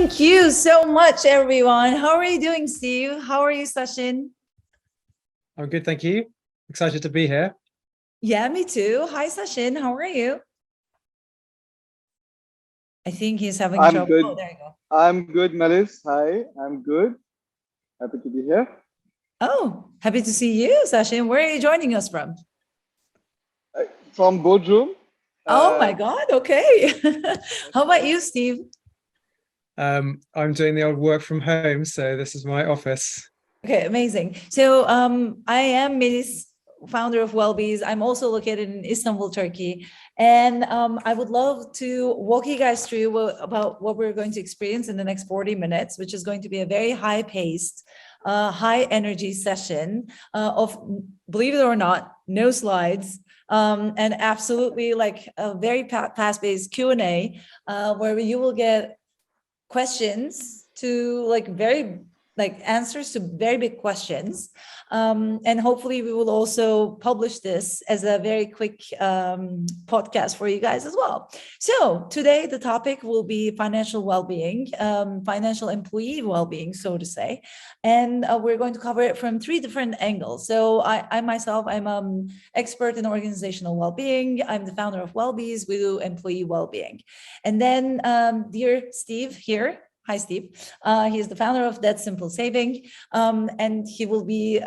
Thank you so much, everyone. How are you doing, Steve? How are you, Sachin? I'm good, thank you. Excited to be here. Yeah, me too. Hi, Sachin. How are you? I think he's having I'm trouble. good. Oh, there you go. I'm good, Melis. Hi, I'm good. Happy to be here. Oh, happy to see you, Sachin. Where are you joining us from? From boardroom. Oh my God. Okay. How about you, Steve? I'm doing the old work from home, so this is my office. Okay, amazing. So I am Melis, founder of Wellbees. I'm also located in Istanbul, Turkey. And I would love to walk you guys through about what we're going to experience in the next 40 minutes, which is going to be a very high-paced, high energy session of, believe it or not, no slides, and absolutely like a very fast-paced Q&A where you will get questions to answers to very big questions, and hopefully we will also publish this as a very quick podcast for you guys as well. So today the topic will be financial well-being, financial employee well-being, so to say, and we're going to cover it from 3 different angles. So I myself, I'm expert in organizational well-being. I'm the founder of Wellbees. We do employee well-being. And then dear Steve here, hi Steve, he is the founder of That Simple Saving, and he will be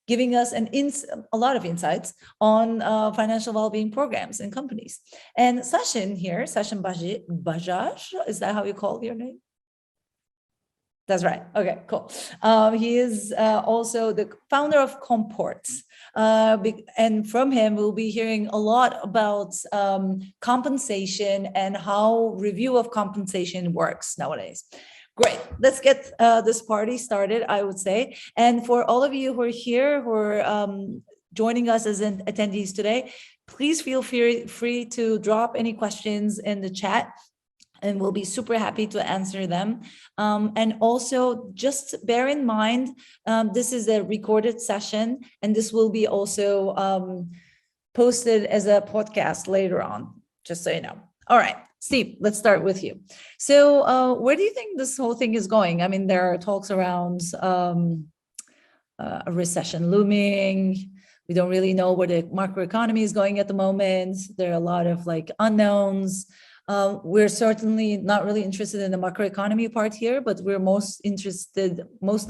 giving us a lot of insights on financial well-being programs in companies. And Sachin here, Sachin Bajaj, is that how you call your name? That's right. Okay, cool. He is also the founder of Comports. And from him, we'll be hearing a lot about compensation and how review of compensation works nowadays. Great. Let's get this party started, I would say. And for all of you who are here, who are joining us as attendees today, please feel free to drop any questions in the chat, and we'll be super happy to answer them. And also just bear in mind, this is a recorded session, and this will be also posted as a podcast later on, just so you know. All right, Steve, let's start with you. So where do you think this whole thing is going? I mean, there are talks around a recession looming. We don't really know where the macroeconomy is going at the moment. There are a lot of unknowns. We're certainly not really interested in the macroeconomy part here, but we're mostly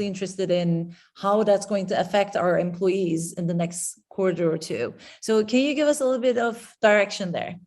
interested in how that's going to affect our employees in the next quarter or two. So can you give us a little bit of direction there?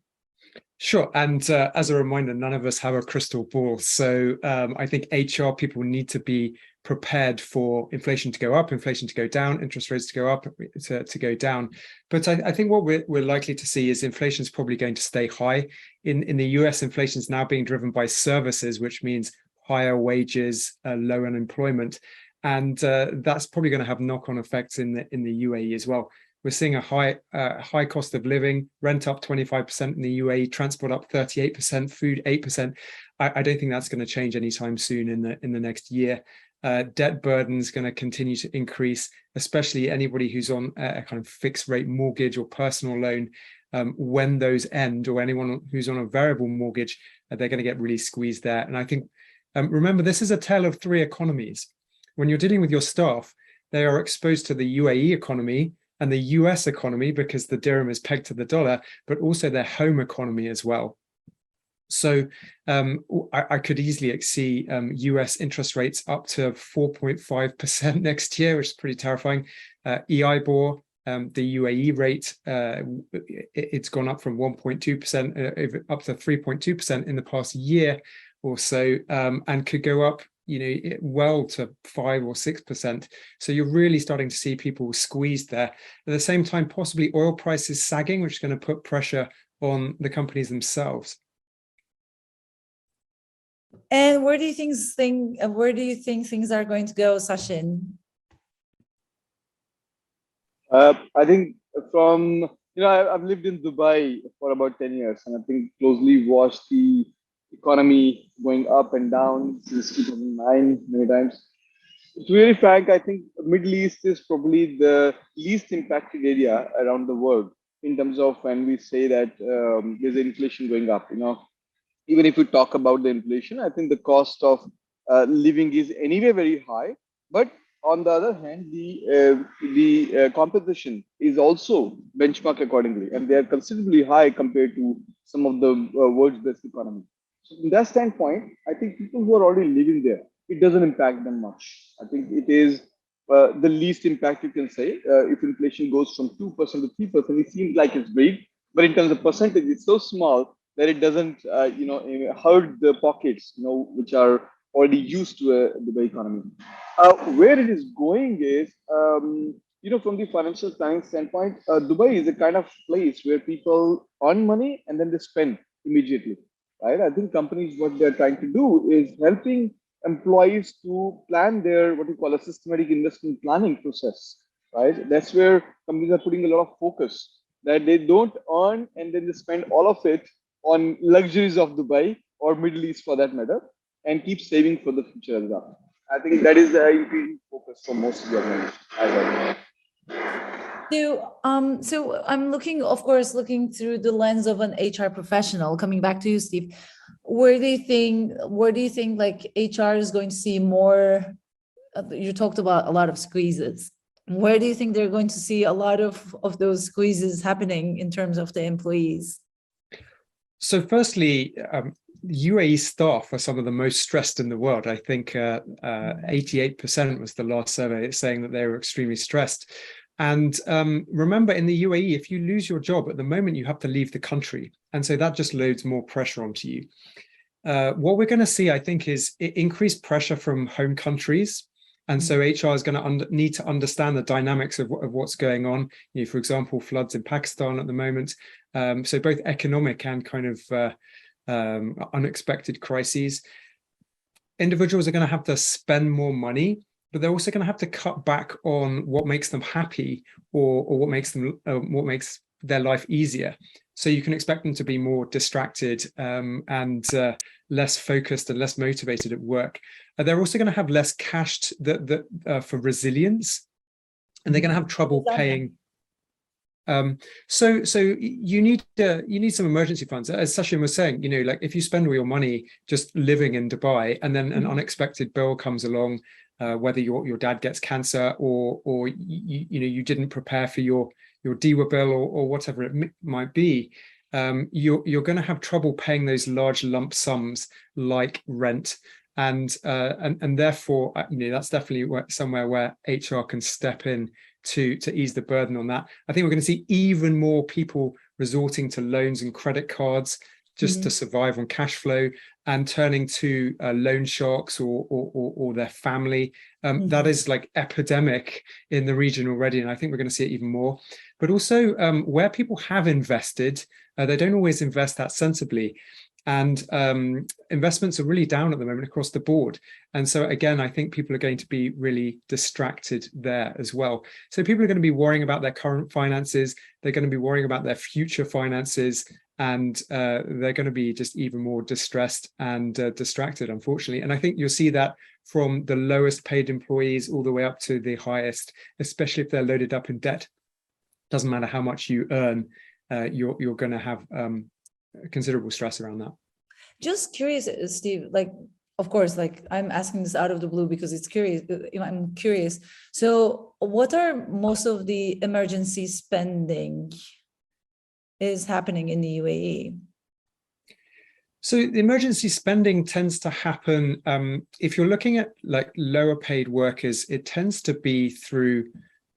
Sure. And as a reminder, none of us have a crystal ball. So I think HR people need to be prepared for inflation to go up, inflation to go down, interest rates to go up, to go down. But I think what we're likely to see is inflation is probably going to stay high. In the US, inflation is now being driven by services, which means higher wages, low unemployment. And that's probably going to have knock-on effects in the UAE as well. We're seeing a high cost of living, rent up 25% in the UAE, transport up 38%, food 8%. I don't think that's going to change anytime soon in the next year. Debt burden is going to continue to increase, especially anybody who's on a kind of fixed rate mortgage or personal loan. When those end, or anyone who's on a variable mortgage, they're going to get really squeezed there. And I think, remember, this is a tale of 3 economies. When you're dealing with your staff, they are exposed to the UAE economy and the US economy because the dirham is pegged to the dollar, but also their home economy as well. So I could easily see US interest rates up to 4.5% next year, which is pretty terrifying. EIBOR, the UAE rate, it's gone up from 1.2% up to 3.2% in the past year or so, and could go up well to 5 or 6%. So you're really starting to see people squeezed there. At the same time, possibly oil prices sagging, which is going to put pressure on the companies themselves. And where do you think things are going to go, Sachin? I think I've lived in Dubai for about 10 years, and I think closely watched the economy going up and down since 2009 many times. To be very frank, I think Middle East is probably the least impacted area around the world in terms of when we say that there's inflation going up. even if we talk about the inflation, I think the cost of living is anyway very high. But on the other hand, the competition is also benchmarked accordingly, and they are considerably high compared to some of the world's best economy. So from that standpoint, I think people who are already living there, it doesn't impact them much. I think it is the least impact you can say. If inflation goes from 2% to 3%, it seems like it's big, but in terms of percentage, it's so small that it doesn't, hurt the pockets, which are already used to the economy. Where it is going is, from the financial science standpoint, Dubai is a kind of place where people earn money and then they spend immediately, right? I think companies, what they're trying to do is helping employees to plan their what you call a systematic investment planning process, right? That's where companies are putting a lot of focus that they don't earn and then they spend all of it on luxuries of Dubai or Middle East for that matter, and keep saving for the future as well. I think that is the increasing focus for most of the organizations. As well. So I'm looking, of course, looking through the lens of an HR professional. Coming back to you, Steve, where do you think like HR is going to see more? You talked about a lot of squeezes. Where do you think they're going to see a lot of those squeezes happening in terms of the employees? So firstly, UAE staff are some of the most stressed in the world. I think 88% was the last survey saying that they were extremely stressed. And remember, in the UAE, if you lose your job at the moment, you have to leave the country. And so that just loads more pressure onto you. What we're going to see, I think, is increased pressure from home countries. And so HR is going to need to understand the dynamics of what's going on. For example, floods in Pakistan at the moment. So both economic and kind of unexpected crises. Individuals are going to have to spend more money, but they're also going to have to cut back on what makes them happy or what makes their life easier. So you can expect them to be more distracted and less focused and less motivated at work. They're also going to have less cash for resilience, and they're going to have trouble paying. So you need some emergency funds, as Sachin was saying. Like if you spend all your money just living in Dubai, and then an unexpected bill comes along, whether your dad gets cancer or you didn't prepare for your DEWA bill or whatever it might be, you're going to have trouble paying those large lump sums like rent, and therefore that's definitely somewhere where HR can step in to ease the burden on that. I think we're going to see even more people resorting to loans and credit cards just to survive on cash flow, and turning to loan sharks or their family. That is like epidemic in the region already, and I think we're going to see it even more. But also where people have invested, they don't always invest that sensibly. And investments are really down at the moment across the board. And so again, I think people are going to be really distracted there as well. So people are going to be worrying about their current finances. They're going to be worrying about their future finances. And they're going to be just even more distressed and distracted, unfortunately. And I think you'll see that from the lowest paid employees all the way up to the highest, especially if they're loaded up in debt. Doesn't matter how much you earn, you're going to have considerable stress around that. Just curious, Steve, like, of course, like I'm asking this out of the blue because it's curious. I'm curious. So what are most of the emergency spending is happening in the UAE? So the emergency spending tends to happen, if you're looking at like lower paid workers, it tends to be through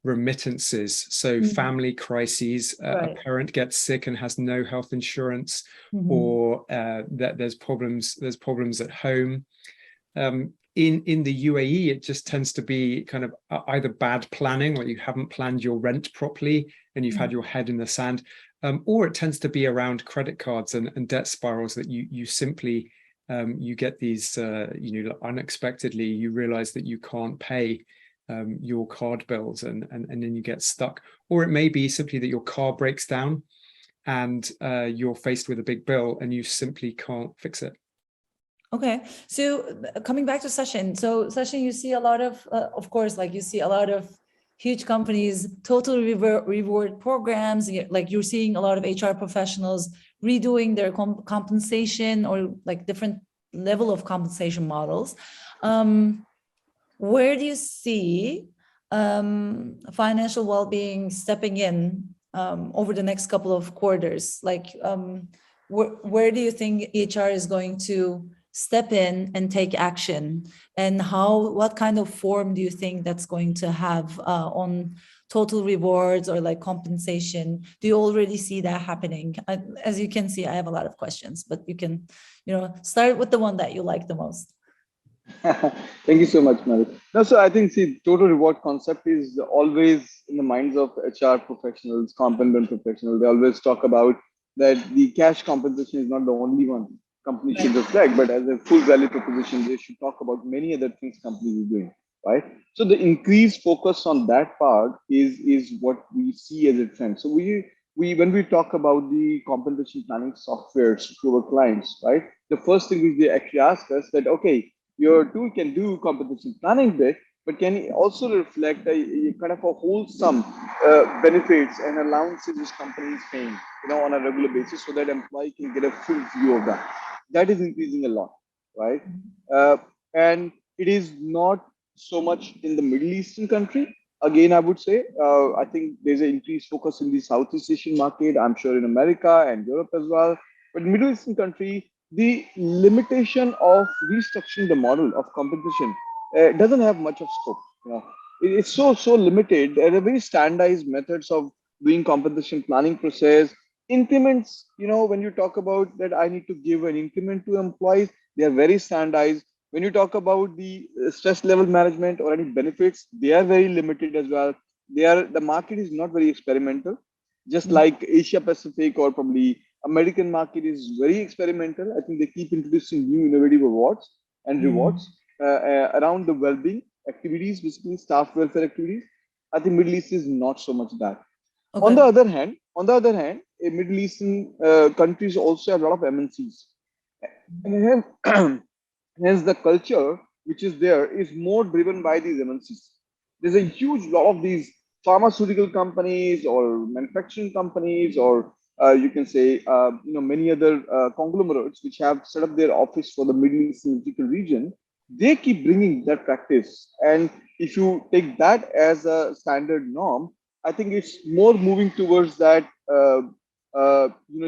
remittances. So family crises, a parent gets sick and has no health insurance, or that there's problems at home. In the UAE, it just tends to be kind of either bad planning, like you haven't planned your rent properly and you've had your head in the sand, or it tends to be around credit cards and debt spirals that you simply you get these unexpectedly you realize that you can't pay your card bills and then you get stuck. Or it may be simply that your car breaks down and you're faced with a big bill and you simply can't fix it. Okay, so coming back to Sachin, you see a lot of course, like you see a lot of huge companies, total reward programs, like you're seeing a lot of HR professionals redoing their compensation or like different level of compensation models. Where do you see financial well-being stepping in over the next couple of quarters? Like, where do you think HR is going to step in and take action, and what kind of form do you think that's going to have on total rewards or like compensation? Do you already see that happening? As you can see, I have a lot of questions, but you can, start with the one that you like the most. Thank you so much, Malik. No, so I think, see, total reward concept is always in the minds of HR professionals, competent professionals. They always talk about that the cash compensation is not the only one company should reflect, but as a full value proposition, they should talk about many other things companies are doing, right? So the increased focus on that part is what we see as a trend. So we when we talk about the compensation planning softwares to our clients, right? The first thing is they actually ask us that, okay, your tool can do compensation planning bit, but can it also reflect a kind of a wholesome benefits and allowances this company is paying, on a regular basis, so that employee can get a full view of that. That is increasing a lot, right? And it is not so much in the Middle Eastern country. Again, I would say, I think there's an increased focus in the Southeast Asian market. I'm sure in America and Europe as well. But Middle Eastern country, the limitation of restructuring the model of compensation doesn't have much of scope. It's so limited. There are very standardized methods of doing compensation planning process. Increments, when you talk about that, I need to give an increment to employees, they are very standardized. When you talk about the stress level management or any benefits, they are very limited as well. The market is not very experimental, just like Asia Pacific or probably American market is very experimental. I think they keep introducing new innovative rewards around the well-being activities, basically staff welfare activities. I think Middle East is not so much that. Okay. On the other hand, Middle Eastern countries also have a lot of MNCs, and hence the culture which is there is more driven by these MNCs. There's a huge lot of these pharmaceutical companies or manufacturing companies, or you can say, many other conglomerates which have set up their office for the Middle Eastern region. They keep bringing that practice, and if you take that as a standard norm, I think it's more moving towards that.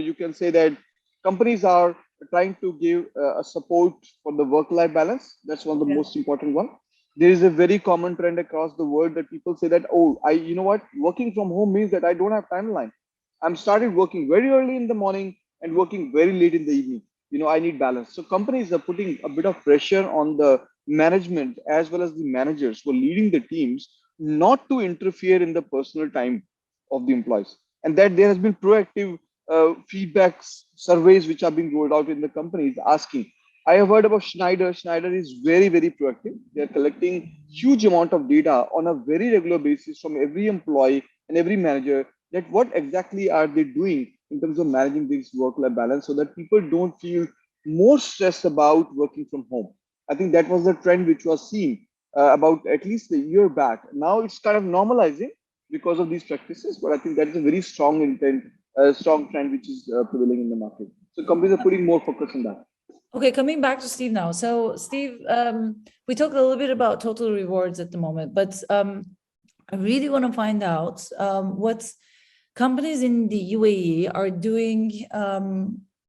You can say that companies are trying to give a support for the work-life balance. That's one of the most important one. There is a very common trend across the world that people say that, working from home means that I don't have timeline. I'm started working very early in the morning and working very late in the evening. I need balance. So companies are putting a bit of pressure on the management as well as the managers who are leading the teams not to interfere in the personal time of the employees. And that there has been proactive feedbacks, surveys which are being rolled out in the companies asking. I have heard about Schneider. Schneider is very, very proactive. They are collecting huge amount of data on a very regular basis from every employee and every manager, that what exactly are they doing in terms of managing this work-life balance so that people don't feel more stressed about working from home. I think that was the trend which was seen about at least a year back. Now it's kind of normalizing because of these practices, but I think that is a very strong intent, strong trend which is prevailing in the market. So companies are putting more focus on that. Okay, coming back to Steve now. So Steve, we talked a little bit about total rewards at the moment, but I really want to find out what companies in the UAE are doing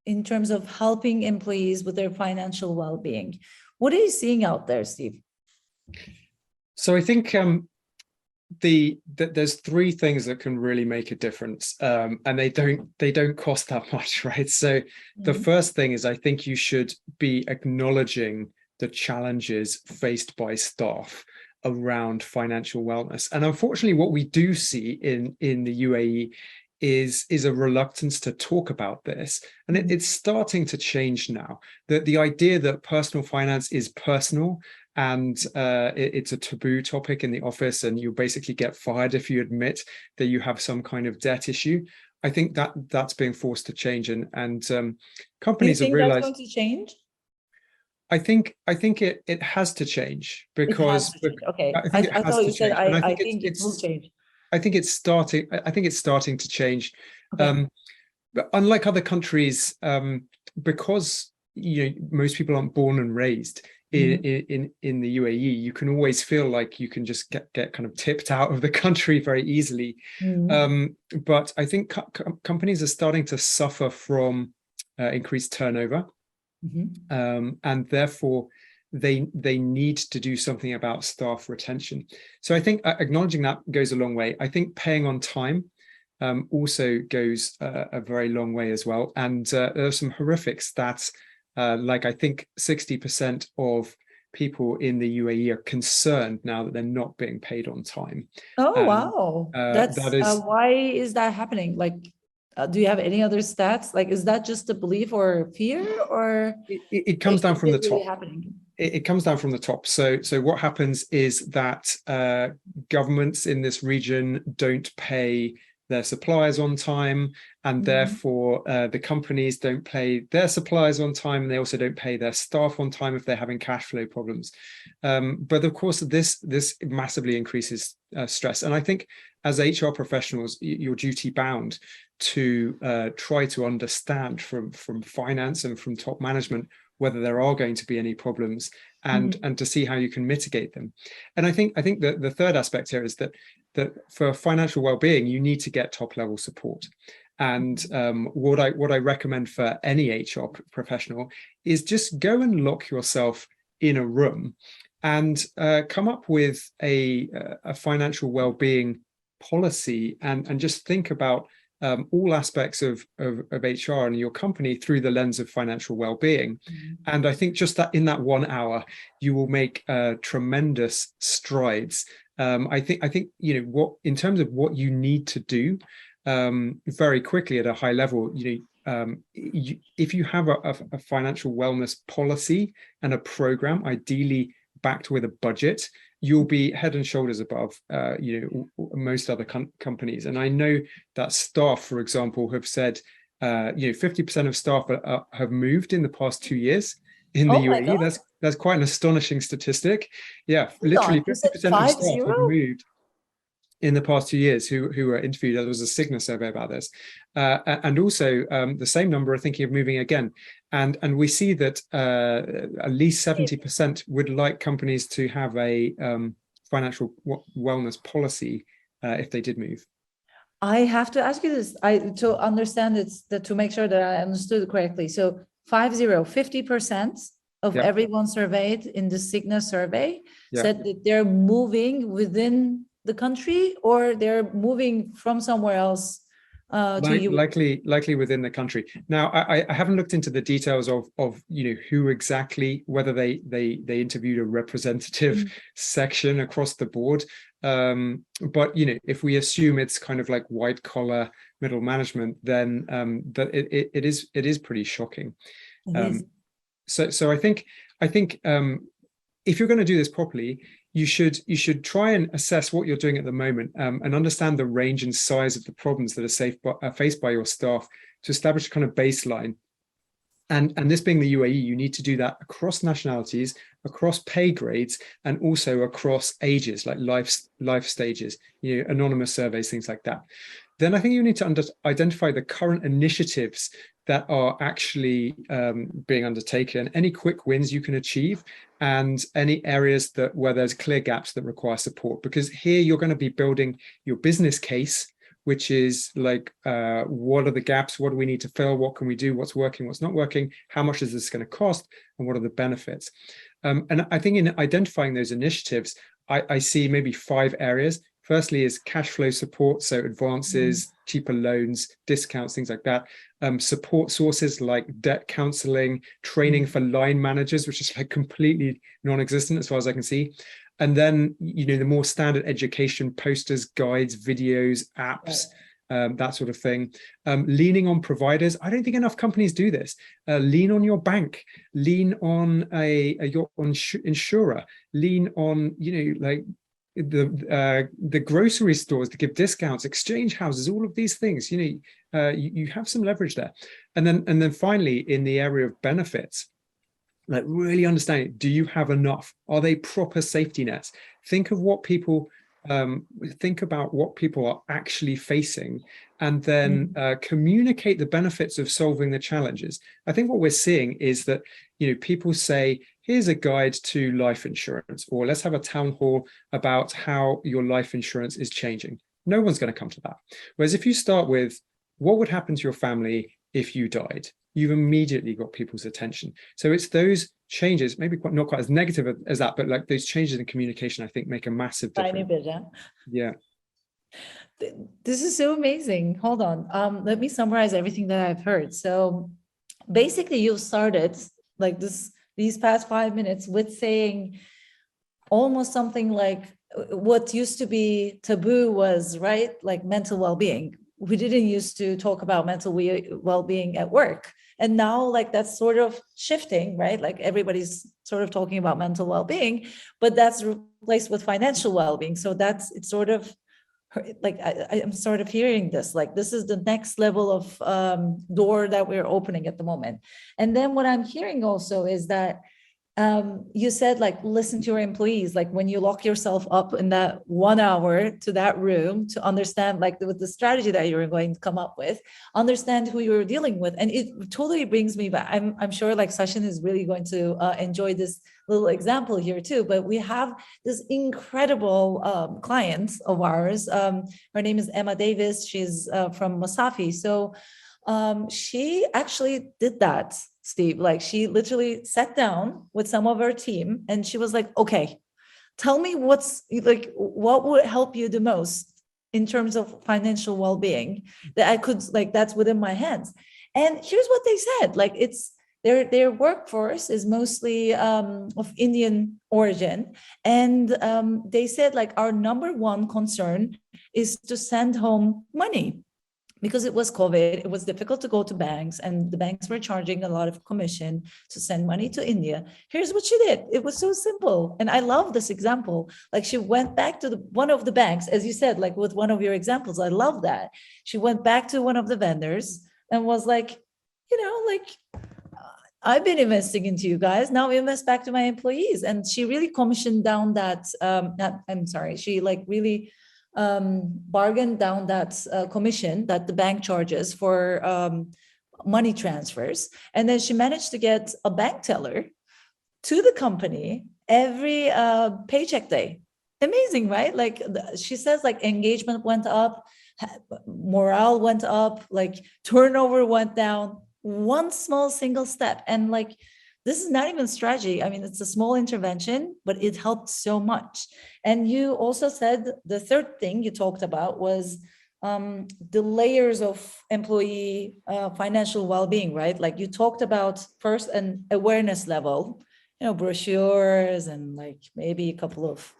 in terms of helping employees with their financial well-being. What are you seeing out there, Steve? So I think there's three things that can really make a difference, and they don't cost that much, right? So the first thing is, I think you should be acknowledging the challenges faced by staff around financial wellness. And unfortunately, what we do see in the UAE is a reluctance to talk about this, and it's starting to change now. The idea that personal finance is personal and it's a taboo topic in the office, and you basically get fired if you admit that you have some kind of debt issue. I think that's being forced to change, and companies have realized. That's going to change? I think it has to change, because okay. I thought you said I think it will change. I think it's starting to change. Okay. but unlike other countries, because most people aren't born and raised in the UAE, you can always feel like you can just get kind of tipped out of the country very easily. But I think companies are starting to suffer from increased turnover, and therefore they need to do something about staff retention. So I think acknowledging that goes a long way. I think paying on time also goes a very long way as well. And there are some horrific stats. Like I think 60% of people in the UAE are concerned now that they're not being paid on time. Oh, wow. That is why is that happening? Like, do you have any other stats? Like, is that just a belief or fear, or it comes down from the top? Happening? It comes down from the top. So what happens is that governments in this region don't pay their suppliers on time, and therefore the companies don't pay their suppliers on time, and they also don't pay their staff on time if they're having cash flow problems. But of course, this massively increases stress. And I think as HR professionals, you're duty bound to try to understand from finance and from top management whether there are going to be any problems, and to see how you can mitigate them. And I think that the third aspect here is that for financial well-being, you need to get top-level support. And what I recommend for any HR professional is just go and lock yourself in a room and come up with a financial well-being policy, and just think about all aspects of HR and your company through the lens of financial well-being. And I think just that in that 1 hour, you will make tremendous strides. I think what in terms of what you need to do very quickly at a high level, if you have a financial wellness policy and a program, ideally backed with a budget, you'll be head and shoulders above most other companies. And I know that staff, for example, have said 50% of staff have moved in the past 2 years in the UAE. That's quite an astonishing statistic. Yeah, literally 50% of staff have moved in the past 2 years who were interviewed. There was a Cigna survey about this. And also the same number are thinking of moving again. And we see that at least 70% would like companies to have a financial wellness policy if they did move. I have to ask you this, to understand it, to make sure that I understood correctly. So 50% of everyone surveyed in the Cigna survey said that they're moving within the country, or they're moving from somewhere else to you? Likely within the country. Now, I haven't looked into the details of who exactly, whether they interviewed a representative section across the board. But if we assume it's kind of like white collar middle management, then that it is pretty shocking. So I think if you're going to do this properly, you should try and assess what you're doing at the moment, and understand the range and size of the problems that are faced by your staff to establish a kind of baseline. And this being the UAE, you need to do that across nationalities, across pay grades, and also across ages, like life stages, anonymous surveys, things like that. Then I think you need to identify the current initiatives that are actually being undertaken, any quick wins you can achieve, and any areas where there's clear gaps that require support. Because here you're going to be building your business case, which is like, what are the gaps? What do we need to fill? What can we do? What's working? What's not working? How much is this going to cost? And what are the benefits? And I think in identifying those initiatives, I see maybe 5 areas. Firstly is cash flow support, so advances, cheaper loans, discounts, things like that. Support sources like debt counseling, training for line managers, which is like completely non-existent as far as I can see. And then, the more standard education, posters, guides, videos, apps, that sort of thing. Leaning on providers. I don't think enough companies do this. Lean on your bank, lean on your insurer, lean on, like the grocery stores to give discounts, exchange houses, all of these things. You have some leverage there. And then finally, in the area of benefits, like really understanding, do you have enough? Are they proper safety nets? Think of what people think about what people are actually facing, and then communicate the benefits of solving the challenges. I think what we're seeing is that, people say, here's a guide to life insurance, or let's have a town hall about how your life insurance is changing. No one's going to come to that. Whereas if you start with, what would happen to your family if you died? You've immediately got people's attention. So it's those changes, maybe not quite as negative as that, but like those changes in communication, I think make a massive difference. Tiny bit, yeah. Yeah. This is so amazing. Hold on. Let me summarize everything that I've heard. So basically you've started like these past 5 minutes with saying almost something like what used to be taboo was, right, like mental well-being. We didn't used to talk about mental well-being at work. And now like that's sort of shifting, right? Like everybody's sort of talking about mental well-being, but that's replaced with financial well-being. So it's sort of like, I'm sort of hearing this, like this is the next level of door that we're opening at the moment. And then what I'm hearing also is that you said like listen to your employees, like when you lock yourself up in that 1 hour to that room to understand like with the strategy that you're going to come up with, understand who you're dealing with. And it totally brings me back. I'm sure like Sachin is really going to enjoy this little example here too, but we have this incredible client of ours. Her name is Emma Davis. She's from Masafi. So she actually did that, Steve. Like she literally sat down with some of her team and she was like, okay, tell me what would help you the most in terms of financial well-being that I could, like, that's within my hands. And here's what they said, like it's their workforce is mostly of Indian origin. And they said like our number one concern is to send home money. Because it was COVID, it was difficult to go to banks and the banks were charging a lot of commission to send money to India. Here's what she did. It was so simple. And I love this example. Like she went back to one of the banks, as you said, like with one of your examples, I love that. She went back to one of the vendors and was like, I've been investing into you guys, now invest back to my employees. And she really commissioned down that, she like really bargained down that commission that the bank charges for money transfers. And then she managed to get a bank teller to the company every paycheck day. Amazing, right? Like she says, like engagement went up, morale went up, like turnover went down, one small single step. And like, this is not even strategy. I mean, it's a small intervention, but it helped so much. And you also said the third thing you talked about was the layers of employee financial well-being, right? Like you talked about first an awareness level, brochures and like maybe a couple of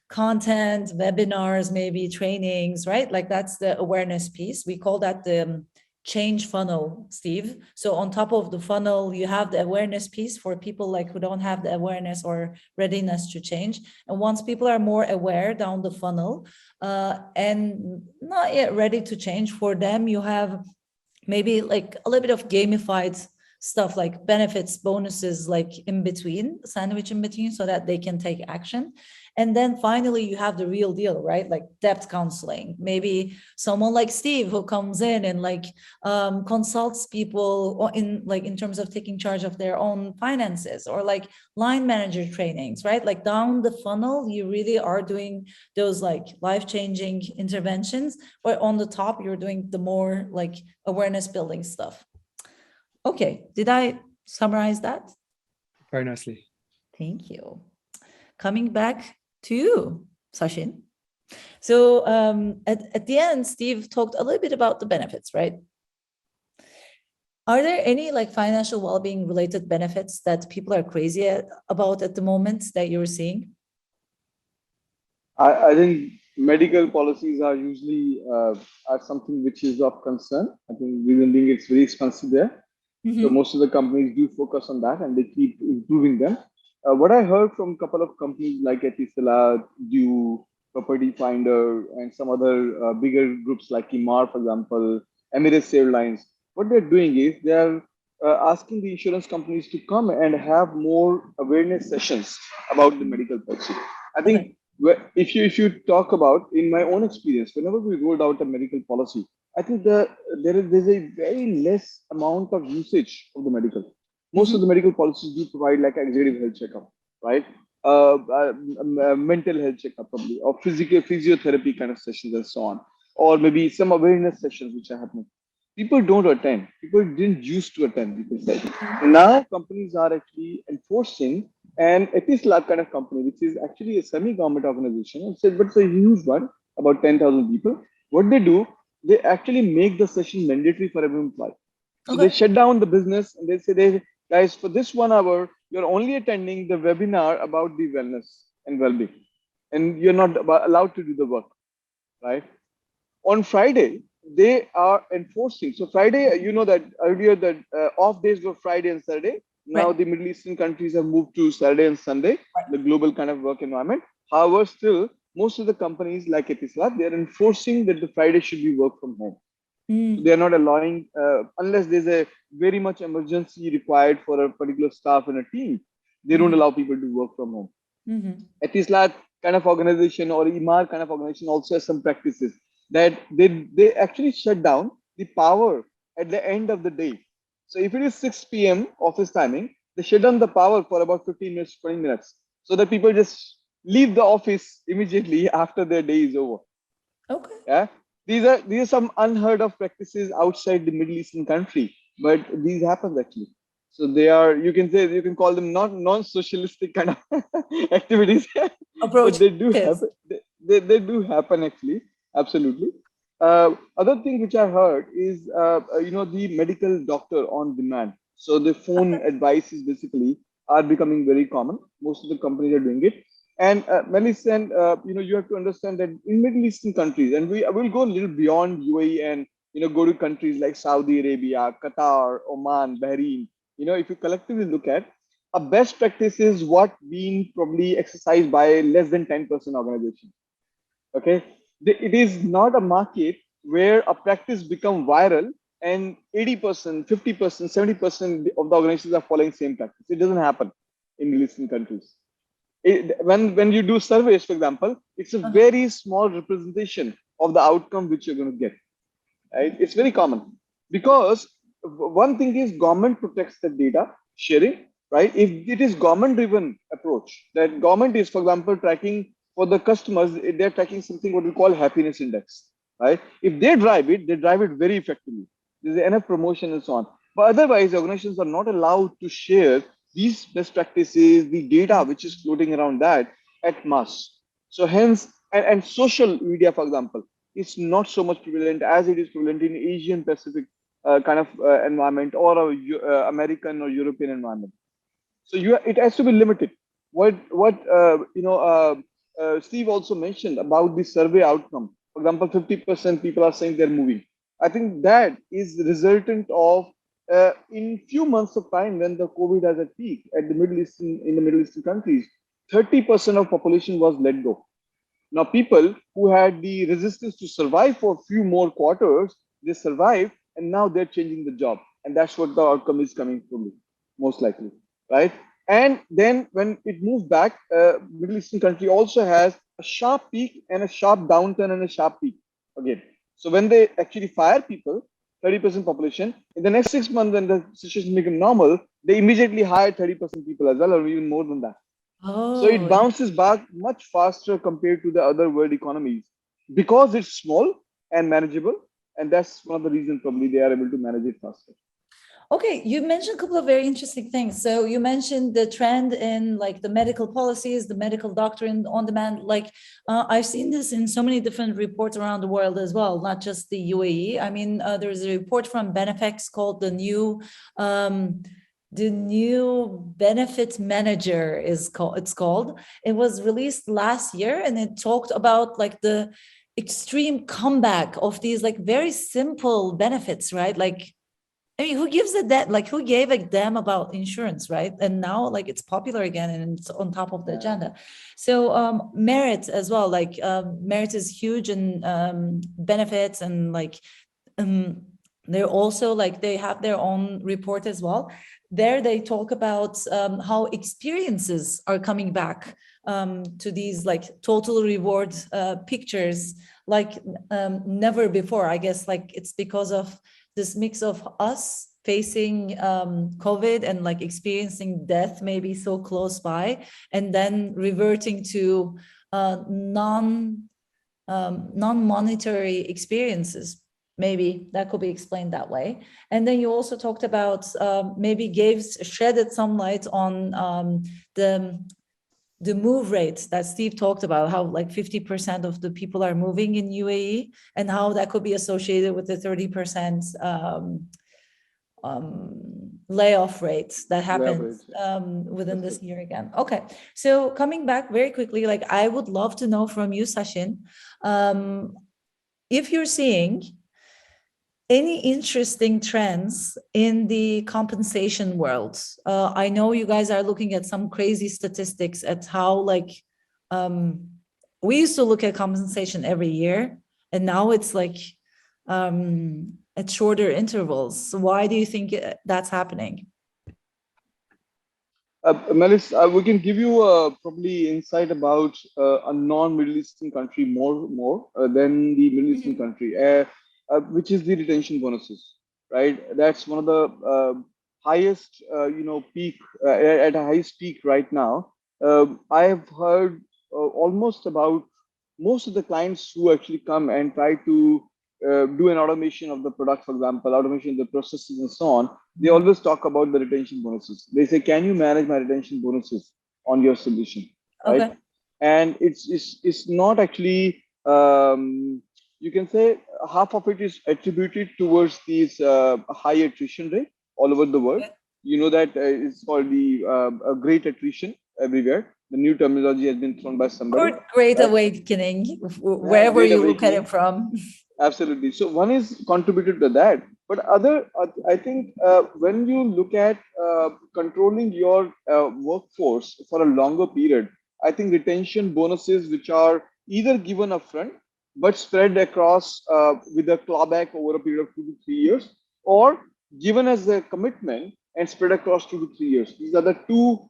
content, webinars, maybe trainings, right? Like that's the awareness piece. We call that the change funnel, Steve. So on top of the funnel, you have the awareness piece for people like who don't have the awareness or readiness to change. And once people are more aware down the funnel and not yet ready to change, for them, you have maybe like a little bit of gamified stuff like benefits, bonuses, like in between, sandwich in between, so that they can take action. And then finally, you have the real deal, right? Like debt counseling. Maybe someone like Steve who comes in and like consults people in terms of taking charge of their own finances, or like line manager trainings, right? Like down the funnel, you really are doing those like life-changing interventions, but on the top, you're doing the more like awareness building stuff. Okay, did I summarize that? Very nicely. Thank you. Coming back to you, Sachin. So at the end, Steve talked a little bit about the benefits, right? Are there any like financial well-being related benefits that people are crazy about at the moment that you're seeing? I think medical policies are usually are something which is of concern. I think reason being it's very expensive there. So most of the companies do focus on that and they keep improving them. What I heard from a couple of companies like Etisalat, Due, Property Finder, and some other bigger groups like Imar, for example, Emirates Airlines, what they're doing is they're asking the insurance companies to come and have more awareness sessions about the medical policy. I think if you talk about, in my own experience, whenever we rolled out a medical policy, I think there's a very less amount of usage of the medical. Most of Mhm. the medical policies do provide like executive health checkup, right? Mental health checkup probably, or physical physiotherapy kind of sessions and so on, or maybe some awareness sessions which are happening. People don't attend. People didn't used to attend. People say now companies are actually enforcing, and it is lab kind of company, which is actually a semi-government organization. But it's a huge one, about 10,000 people. What they do, they actually make the session mandatory for every employee. So they Okay. shut down the business and they say, guys, for this 1 hour, you're only attending the webinar about the wellness and well-being, and you're not allowed to do the work, right? On Friday, they are enforcing. So Friday, you know that earlier that off days were Friday and Saturday. Now Right. the Middle Eastern countries have moved to Saturday and Sunday, Right. the global kind of work environment. However, still most of the companies like Etisalat, they are enforcing that the Friday should be work from home. So they Mm. are not allowing, unless there's a very much emergency required for a particular staff and a team, they don't Mhm. allow people to work from home. Mhm. Etisalat kind of organization or IMAR kind of organization also has some practices that they actually shut down the power at the end of the day. So if it is 6 p.m. office timing, they shut down the power for about 15 minutes, 20 minutes, so that people just leave the office immediately after their day is over. Okay. Yeah, these are some unheard of practices outside the Middle Eastern country, but these happen actually. So they are, you can say, you can call them not non-socialistic kind of activities, but Approach. they do Yes. happen. They do happen actually, absolutely. Other thing which I heard is the medical doctor on demand. So the phone advices basically are becoming very common. Most of the companies are doing it. And Melissa, and you have to understand that in Middle Eastern countries, and we will go a little beyond UAE and go to countries like Saudi Arabia, Qatar, Oman, Bahrain. If you collectively look at, a best practice is what being probably exercised by less than 10% organization. Okay, it is not a market where a practice become viral and 80%, 50%, 70% of the organizations are following same practice. It doesn't happen in Middle Eastern countries. When you do surveys, for example, it's a Uh-huh. very small representation of the outcome which you're going to get. Right? It's very common because one thing is government protects the data sharing. Right? If it is government-driven approach, that government is, for example, tracking for the customers, they're tracking something what we call happiness index. Right? If they drive it very effectively. There's enough promotion and so on. But otherwise, organizations are not allowed to share these best practices, the data which is floating around that at mass. So hence, and social media, for example, it's not so much prevalent as it is prevalent in Asian Pacific kind of environment, or a American or European environment. So it has to be limited. What Steve also mentioned about the survey outcome. For example, 50% people are saying they're moving. I think that is the resultant of in few months of time when the COVID has a peak at the Middle Eastern countries, 30% of population was let go. Now, people who had the resistance to survive for a few more quarters, they survived, and now they're changing the job. And that's what the outcome is coming from, most likely, right? And then when it moves back, Middle Eastern country also has a sharp peak and a sharp downturn and a sharp peak again. So when they actually fire people, 30% population, in the next 6 months, when the situation become normal, they immediately hire 30% people as well, or even more than that. So it Oh, bounces back much faster compared to the other world economies because it's small and manageable. And that's one of the reasons probably they are able to manage it faster. okay. You mentioned a couple of very interesting things. So you mentioned the trend in like the medical policies, the medical doctrine on demand. Like I've seen this in so many different reports around the world as well, not just the UAE. I mean, there's a report from Benefex called um, the new benefit manager is called. It's called. It was released last year, and it talked about like the extreme comeback of these like very simple benefits, right? Like I mean, who gives a that? Like, who gave a damn about insurance, right? And now, like, it's popular again and it's on top of the Yeah. agenda. So, merit as well. Like, merit is huge in benefits, and like, um, they're also like they have their own report as well. there they talk about how experiences are coming back to these like total reward pictures like never before. I guess like it's because of this mix of us facing COVID and like experiencing death maybe so close by, and then reverting to non-monetary experiences. Maybe that could be explained that way. And then you also talked about maybe shedded some light on the move rate that Steve talked about, how like 50% of the people are moving in UAE, and how that could be associated with the 30% layoff rates that happens within this year again. Okay, so coming back very quickly, like I would love to know from you, Sachin, if you're seeing any interesting trends in the compensation world. I know you guys are looking at some crazy statistics at how like we used to look at compensation every year, and now it's like at shorter intervals. So why do you think that's happening? Melis, we can give you probably insight about a non-Middle Eastern country more than the Middle Eastern country, which is the retention bonuses, right? That's one of the highest, peak at a highest peak right now. I have heard almost about most of the clients who actually come and try to do an automation of the product, for example, automation of the processes and so on. They always talk about the retention bonuses. They say, "Can you manage my retention bonuses on your solution?" Right? Okay. And it's not actually. You can say half of it is attributed towards these high attrition rate all over the world. You know that it's called the great attrition everywhere. The new terminology has been thrown by somebody. Or great awakening, wherever you look at it from. Absolutely. So one is contributed to that, but I think when you look at controlling your workforce for a longer period, I think retention bonuses, which are either given upfront but spread across with a clawback over a period of 2 to 3 years, or given as a commitment and spread across 2 to 3 years. These are the two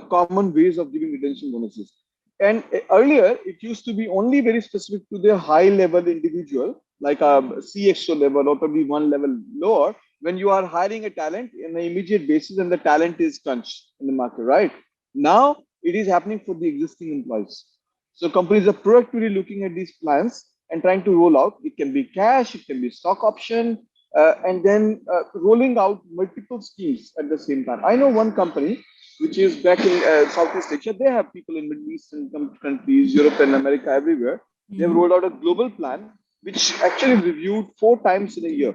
common ways of giving retention bonuses. And earlier, it used to be only very specific to the high level individual, like a CXO level or probably one level lower, when you are hiring a talent in an immediate basis and the talent is crunched in the market, right? Now, it is happening for the existing employees. So companies are proactively looking at these plans and trying to roll out. It can be cash, it can be stock option, and then rolling out multiple schemes at the same time. I know one company which is back in Southeast Asia. They have people in Middle Eastern countries, Europe and America, everywhere. They've rolled out a global plan, which actually reviewed 4 times in a year.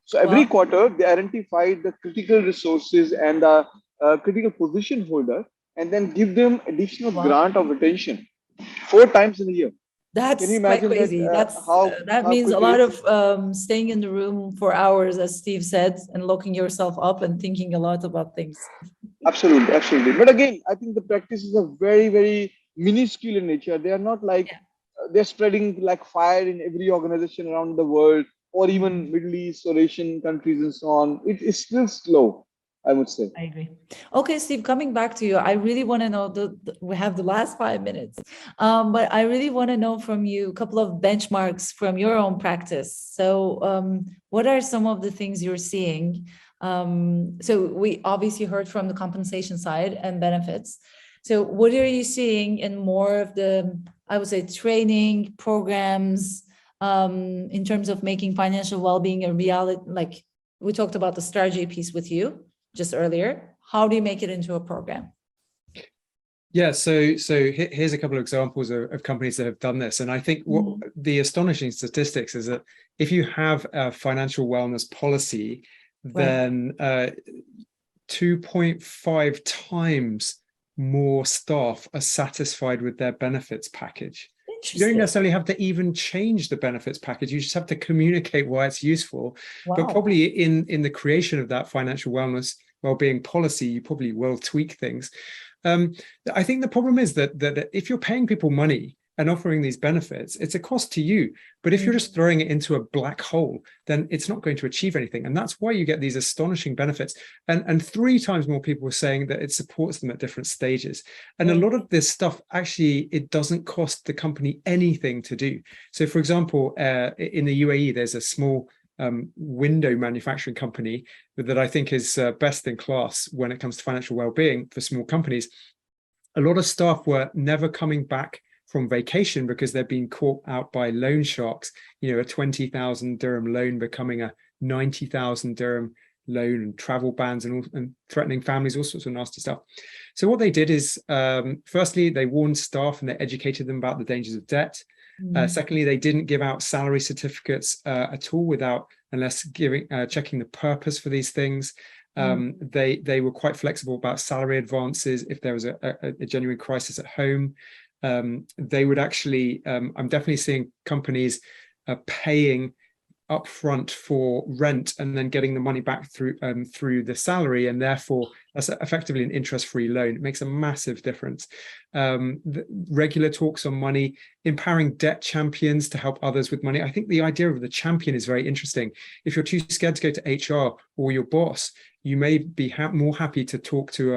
So every quarter, they identified the critical resources and the critical position holder, and then give them additional grant of retention 4 times in a year. That's quite crazy. That means a lot of staying in the room for hours, as Steve said, and locking yourself up and thinking a lot about things. Absolutely, absolutely. But again, I think the practices are very, very minuscule in nature. They are not like they're spreading like fire in every organization around the world, or even Middle East or Asian countries and so on. It is still slow, I would say. I agree. Okay, Steve, coming back to you, I really want to know, we have the last 5 minutes, but I really want to know from you a couple of benchmarks from your own practice. So what are some of the things you're seeing? So we obviously heard from the compensation side and benefits. So what are you seeing in more of the, I would say, training programs in terms of making financial well-being a reality? Like we talked about the strategy piece with you just earlier. How do you make it into a program? Yeah, so here's a couple of examples of companies that have done this. And I think what the astonishing statistics is that if you have a financial wellness policy, then 2.5 times more staff are satisfied with their benefits package. You don't necessarily have to even change the benefits package. You just have to communicate why it's useful. But probably in the creation of that financial wellness well-being policy, you probably will tweak things. I think the problem is that if you're paying people money and offering these benefits, it's a cost to you. But if you're just throwing it into a black hole, then it's not going to achieve anything. And that's why you get these astonishing benefits. And 3 times more people were saying that it supports them at different stages. And a lot of this stuff, actually, it doesn't cost the company anything to do. So, for example, in the UAE, there's a small window manufacturing company that I think is best in class when it comes to financial well-being for small companies. A lot of staff were never coming back from vacation because they're being caught out by loan sharks, a 20,000 dirham loan becoming a 90,000 dirham loan, and travel bans and threatening families, all sorts of nasty stuff. So what they did is, firstly, they warned staff and they educated them about the dangers of debt. Secondly, they didn't give out salary certificates at all unless checking the purpose for these things. They were quite flexible about salary advances if there was a genuine crisis at home. They would actually, I'm definitely seeing companies paying upfront for rent and then getting the money back through the salary, and therefore that's effectively an interest-free loan. It makes a massive difference. The regular talks on money, empowering debt champions to help others with money. I think the idea of the champion is very interesting. If you're too scared to go to HR or your boss, you may be more happy to talk to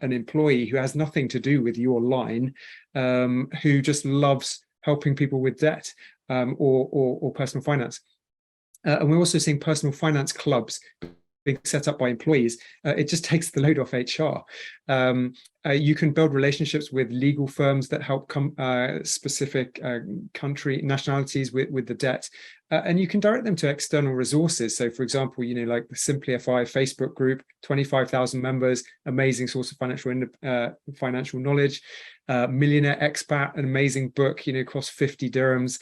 an employee who has nothing to do with your line, who just loves helping people with debt or personal finance. And we're also seeing personal finance clubs being set up by employees. It just takes the load off HR. You can build relationships with legal firms that help specific country nationalities with the debt, and you can direct them to external resources. So, for example, like the Simplify Facebook group, 25,000 members, amazing source of financial knowledge. Millionaire Expat, an amazing book, costs 50 dirhams.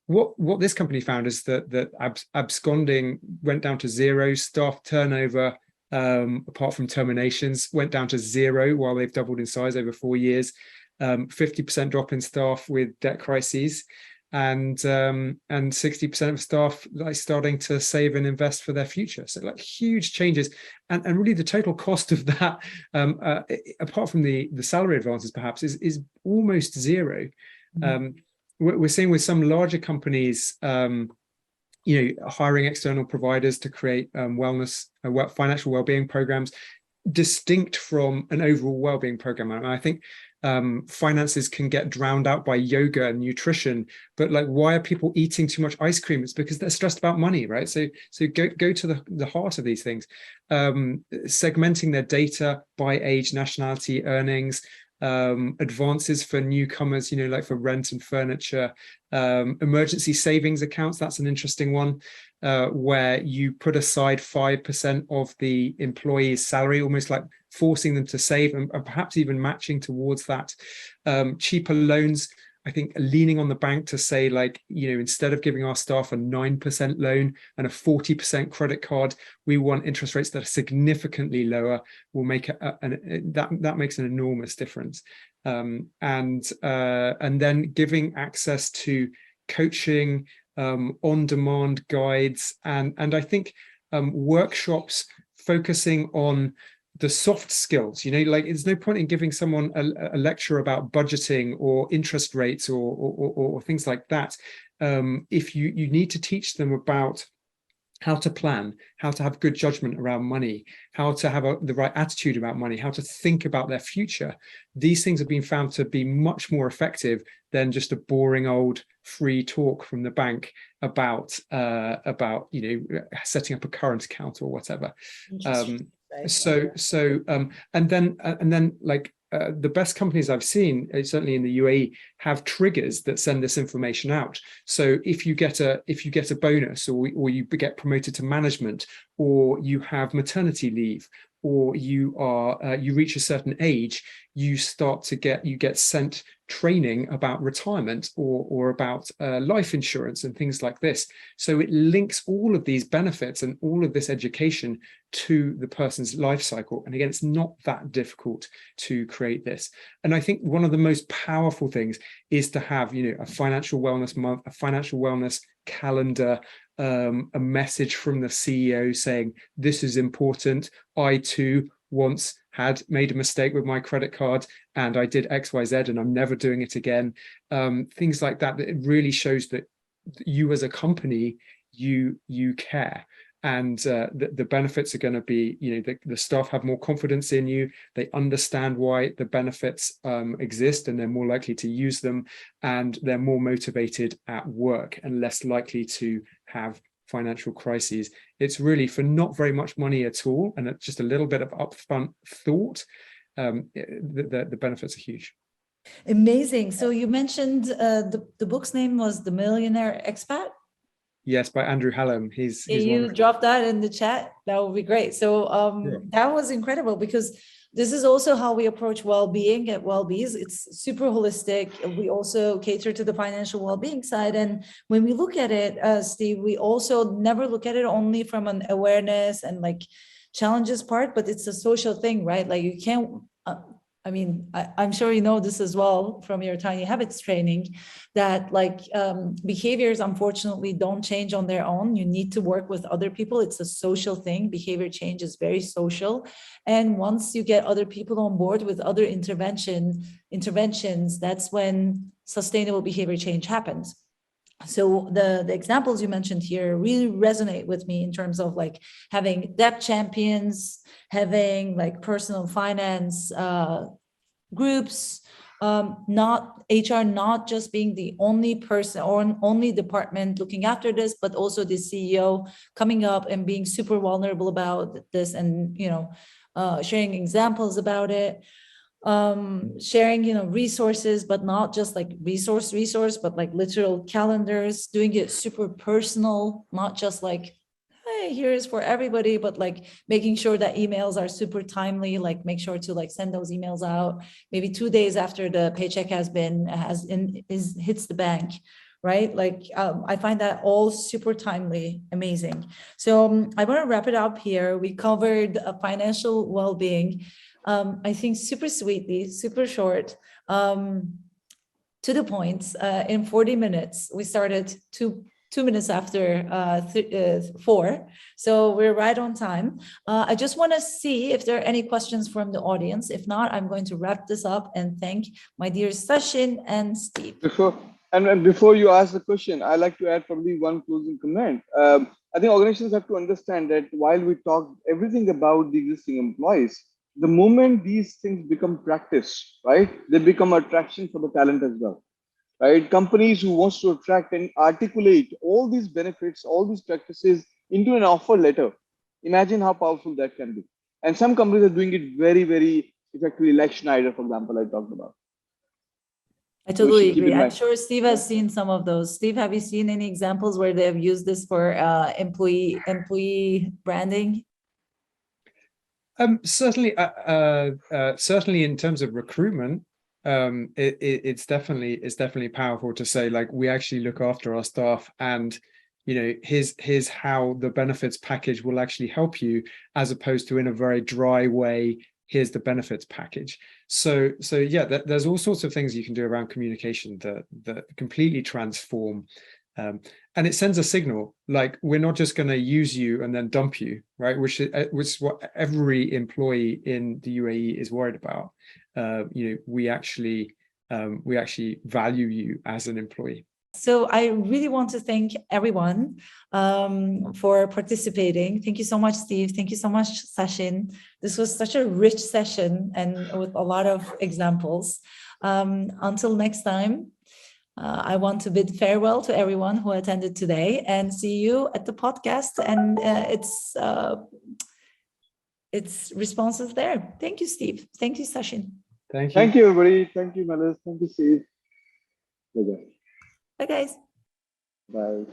What this company found is that absconding went down to 0, staff turnover, apart from terminations, went down to 0 while they've doubled in size over 4 years, 50% drop in staff with debt crises, and 60% of staff starting to save and invest for their future. So huge changes, and really the total cost of that, apart from the salary advances perhaps, is almost 0. We're seeing with some larger companies, hiring external providers to create financial well-being programs distinct from an overall well-being program. And I think finances can get drowned out by yoga and nutrition, but why are people eating too much ice cream? It's because they're stressed about money, right? So go to the heart of these things. Segmenting their data by age, nationality, earnings, advances for newcomers, like for rent and furniture, emergency savings accounts. That's an interesting one, where you put aside 5% of the employee's salary, almost like forcing them to save, and perhaps even matching towards that. Cheaper loans, I think, leaning on the bank to say, instead of giving our staff a 9% loan and a 40% credit card, we want interest rates that are significantly lower. Will make that makes an enormous difference. And then giving access to coaching, on-demand guides, and I think workshops focusing on the soft skills. There's no point in giving someone a lecture about budgeting or interest rates or things like that. If you need to teach them about how to plan, how to have good judgment around money, how to have the right attitude about money, how to think about their future. These things have been found to be much more effective than just a boring old free talk from the bank about setting up a current account or whatever. The best companies I've seen, certainly in the UAE, have triggers that send this information out. So if you get a bonus, or you get promoted to management, or you have maternity leave, or you reach a certain age, you get sent training about retirement or about life insurance and things like this. So it links all of these benefits and all of this education to the person's life cycle. And again, it's not that difficult to create this. And I think one of the most powerful things is to have, a financial wellness month, a financial wellness calendar, a message from the CEO saying, this is important. I too once had made a mistake with my credit card and I did XYZ and I'm never doing it again. Things like that. It really shows that you as a company, you care. And the benefits are going to be, the staff have more confidence in you. They understand why the benefits exist, and they're more likely to use them, and they're more motivated at work and less likely to have financial crises. It's really for not very much money at all, and it's just a little bit of upfront thought. The benefits are huge. Amazing. So you mentioned the book's name was The Millionaire Expat. Yes, by Andrew Hallam. He's Can you drop that in the chat? That would be great. So Sure. that was incredible, because this is also how we approach well-being at Wellbees. It's super holistic. We also cater to the financial well-being side. And when we look at it, Steve, we also never look at it only from an awareness and like challenges part, but it's a social thing, right? Like you can't, I'm sure you know this as well from your tiny habits training, that like behaviors unfortunately don't change on their own. You need to work with other people. It's a social thing. Behavior change is very social. And once you get other people on board with other interventions, that's when sustainable behavior change happens. So the examples you mentioned here really resonate with me in terms of like having debt champions, having like personal finance groups, not HR, not just being the only person or only department looking after this, but also the CEO coming up and being super vulnerable about this, and sharing examples about it. Sharing resources, but not just like resource, but like literal calendars, doing it super personal, not just like, hey, here is for everybody, but like making sure that emails are super timely, like make sure to like send those emails out maybe 2 days after the paycheck hits the bank, right? Like I find that all super timely, amazing. So I want to wrap it up here. We covered financial well-being. I think super sweetly, super short, to the point, in 40 minutes. We started two minutes after 4, so we're right on time. I just want to see if there are any questions from the audience. If not, I'm going to wrap this up and thank my dear Sachin and Steve. Before you ask the question, I like to add probably one closing comment. I think organizations have to understand that while we talk everything about the existing employees, the moment these things become practice, right, they become attraction for the talent as well, right? Companies who wants to attract and articulate all these benefits, all these practices into an offer letter. Imagine how powerful that can be. And some companies are doing it very, very effectively, like Schneider, for example, I talked about. I totally agree. I'm sure Steve has seen some of those. Steve, have you seen any examples where they have used this for employee branding? Certainly in terms of recruitment, it's definitely powerful to say, like, we actually look after our staff, and here's how the benefits package will actually help you, as opposed to in a very dry way, here's the benefits package. So yeah, there's all sorts of things you can do around communication that completely transform. And it sends a signal, like, we're not just going to use you and then dump you, right? Which is what every employee in the UAE is worried about. We actually value you as an employee. So I really want to thank everyone for participating. Thank you so much, Steve. Thank you so much, Sachin. This was such a rich session and with a lot of examples. Until next time, I want to bid farewell to everyone who attended today, and see you at the podcast and its responses there. Thank you, Steve. Thank you, Sachin. Thank you. Thank you, everybody. Thank you, Melis. Thank you, Steve. Bye, Bye, guys. bye.